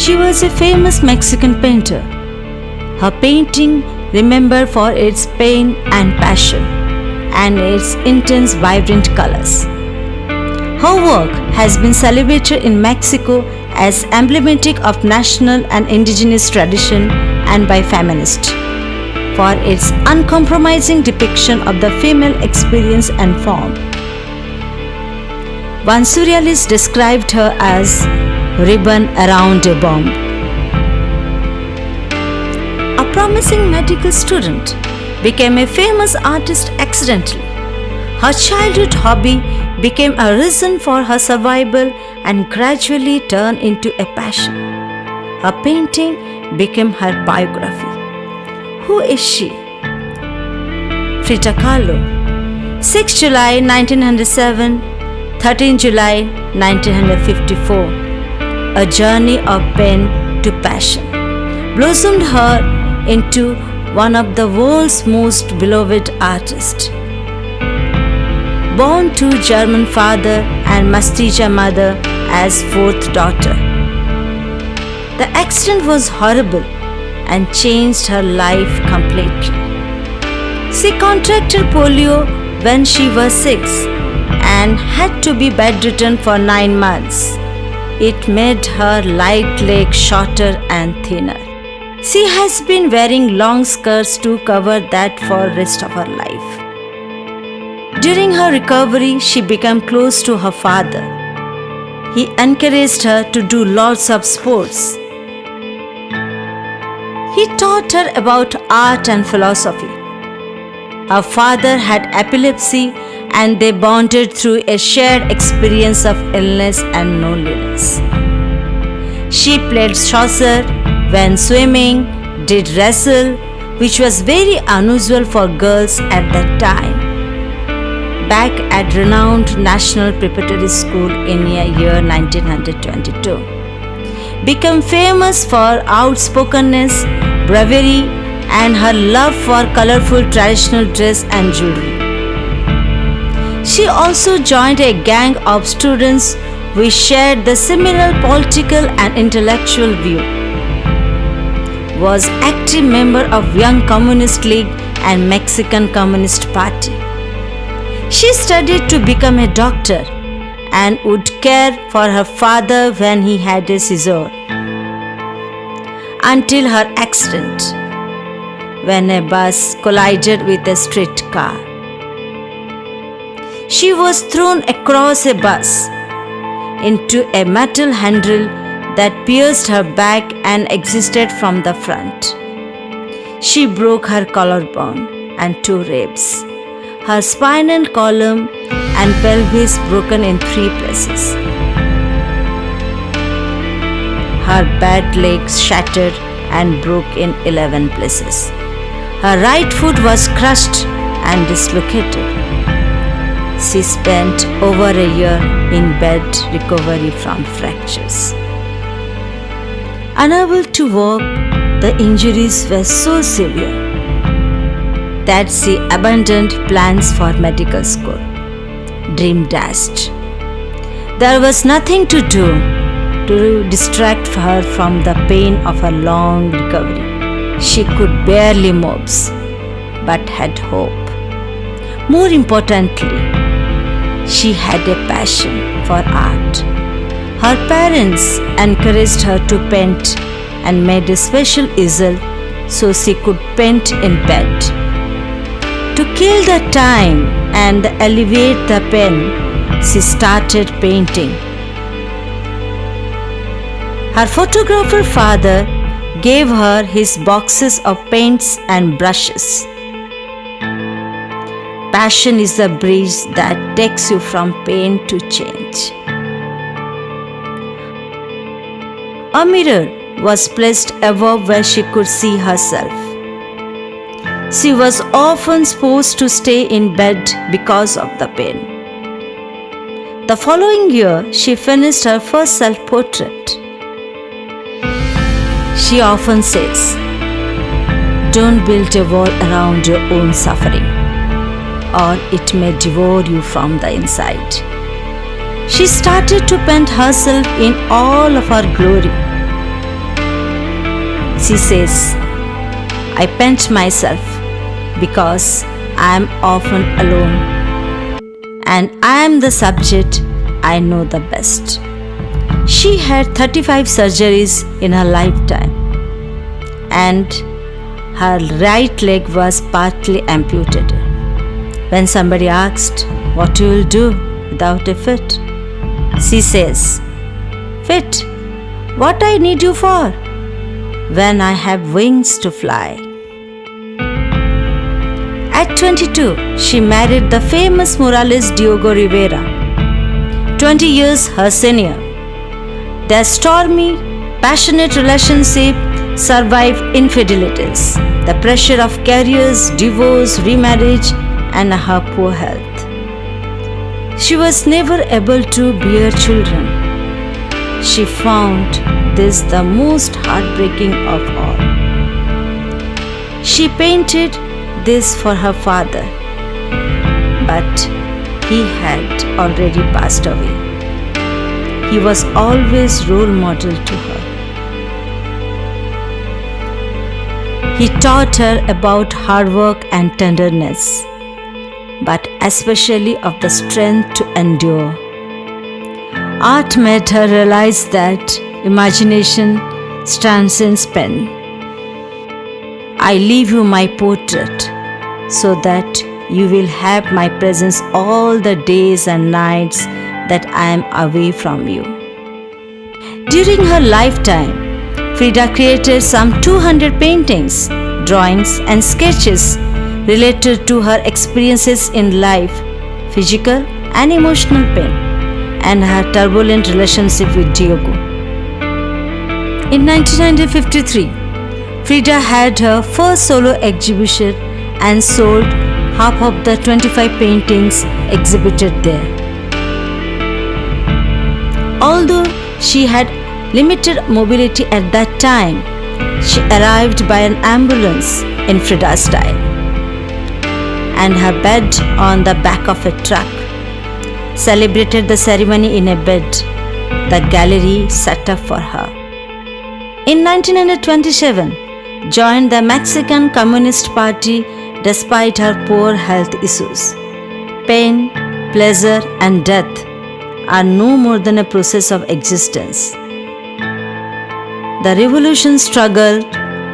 She was a famous Mexican painter. Her painting remembered for its pain and passion and its intense, vibrant colors. Her work has been celebrated in Mexico as emblematic of national and indigenous tradition and by feminists for its uncompromising depiction of the female experience and form. One surrealist described her as ribbon around a bomb. A promising medical student became a famous artist accidentally. Her childhood hobby became a reason for her survival and gradually turned into a passion. Her painting became her biography. Who is she? Frida Kahlo, 6 July 1907, 13 July 1954. A journey of pain to passion blossomed her into one of the world's most beloved artists. Born to German father and Mestiza mother as fourth daughter, the accident was horrible and changed her life completely. She contracted polio when she was 6 and had to be bedridden for 9 months. It made her right leg shorter and thinner. She has been wearing long skirts to cover that for the rest of her life. During her recovery, she became close to her father. He encouraged her to do lots of sports. He taught her about art and philosophy. Her father had epilepsy and they bonded through a shared experience of illness and loneliness. She played soccer, went swimming, did wrestle, which was very unusual for girls at that time. Back at renowned National Preparatory School in the year 1922. Became famous for outspokenness, bravery, and her love for colorful traditional dress and jewelry. She also joined a gang of students who shared the similar political and intellectual view. Was active member of Young Communist League and Mexican Communist Party. She studied to become a doctor and would care for her father when he had a seizure. Until her accident, when a bus collided with a streetcar. She was thrown across a bus into a metal handle that pierced her back and existed from the front. She broke her collarbone and 2 ribs. Her spinal column and pelvis broken in 3 places. Her bad legs shattered and broke in 11 places. Her right foot was crushed and dislocated. She spent over a year in bed recovery from fractures. Unable to walk, the injuries were so severe that she abandoned plans for medical school. Dream dashed. There was nothing to do to distract her from the pain of her long recovery. She could barely move, but had hope. More importantly, she had a passion for art. Her parents encouraged her to paint and made a special easel so she could paint in bed. To kill the time and alleviate the pain, she started painting. Her photographer father gave her his boxes of paints and brushes. Passion is the bridge that takes you from pain to change. A mirror was placed above where she could see herself. She was often supposed to stay in bed because of the pain. The following year, she finished her first self-portrait. She often says, "Don't build a wall around your own suffering, or it may devour you from the inside." She started to paint herself in all of her glory. She says, I paint myself because I am often alone and I am the subject I know the best. She had 35 surgeries in her lifetime and her right leg was partly amputated. When somebody asked what you will do without a fit, she says, fit? What I need you for? When I have wings to fly. At 22, she married the famous muralist Diego Rivera, 20 years her senior. Their stormy, passionate relationship survived infidelities, the pressure of careers, divorce, remarriage, and her poor health. She was never able to bear children. She found this the most heartbreaking of all. She painted this for her father, but he had already passed away. He was always role model to her. He taught her about hard work and tenderness, but especially of the strength to endure. Art made her realize that imagination transcends pen. I leave you my portrait so that you will have my presence all the days and nights that I am away from you. During her lifetime, Frida created some 200 paintings, drawings, and sketches related to her experiences in life, physical and emotional pain, and her turbulent relationship with Diego. In 1953, Frida had her first solo exhibition and sold half of the 25 paintings exhibited there. Although she had limited mobility at that time, she arrived by an ambulance in Frida style and her bed on the back of a truck, celebrated the ceremony in a bed the gallery set up for her. In 1927, joined the Mexican Communist Party despite her poor health issues. Pain, pleasure, and death are no more than a process of existence. The revolution struggle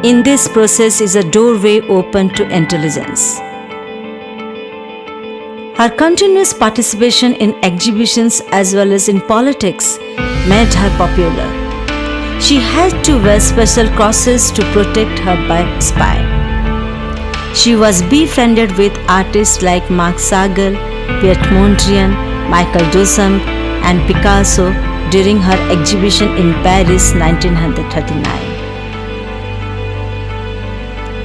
in this process is a doorway open to intelligence. Her continuous participation in exhibitions as well as in politics made her popular. She had to wear special crosses to protect her back spine. She was befriended with artists like Marc Chagall, Piet Mondrian, Michael Duchamp, and Picasso during her exhibition in Paris 1939.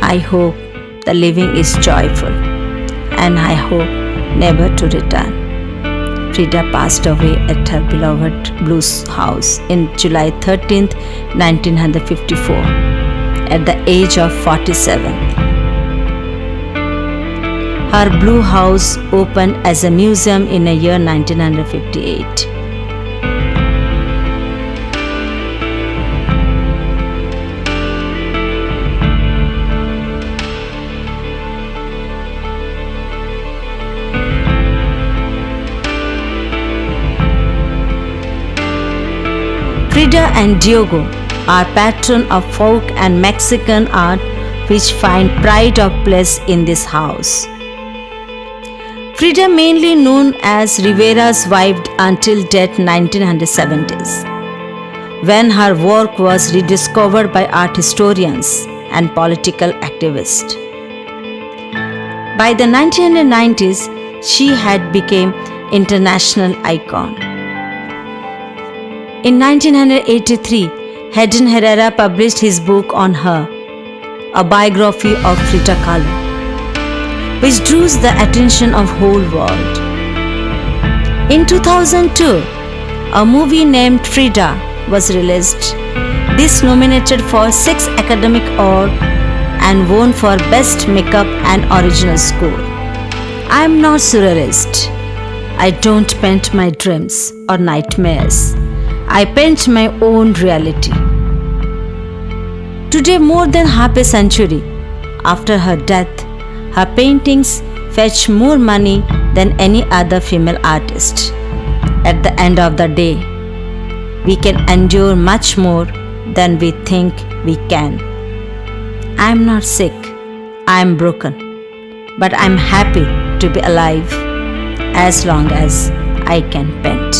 I hope the living is joyful, and I hope never to return. Frida passed away at her beloved Blue House in July 13, 1954, at the age of 47. Her Blue House opened as a museum in the year 1958. Frida and Diego are patron of folk and Mexican art, which find pride of place in this house. Frida, mainly known as Rivera's wife until death 1970s, when her work was rediscovered by art historians and political activists. By the 1990s, she had become international icon. In 1983, Hayden Herrera published his book on her, a biography of Frida Kahlo, which drew the attention of the whole world. In 2002, a movie named Frida was released. This nominated for 6 Academy Awards and won for Best Makeup and Original Score. I am not surrealist. I don't paint my dreams or nightmares. I paint my own reality. Today, more than half a century after her death, her paintings fetch more money than any other female artist. At the end of the day, we can endure much more than we think we can. I am not sick, I am broken, but I am happy to be alive as long as I can paint.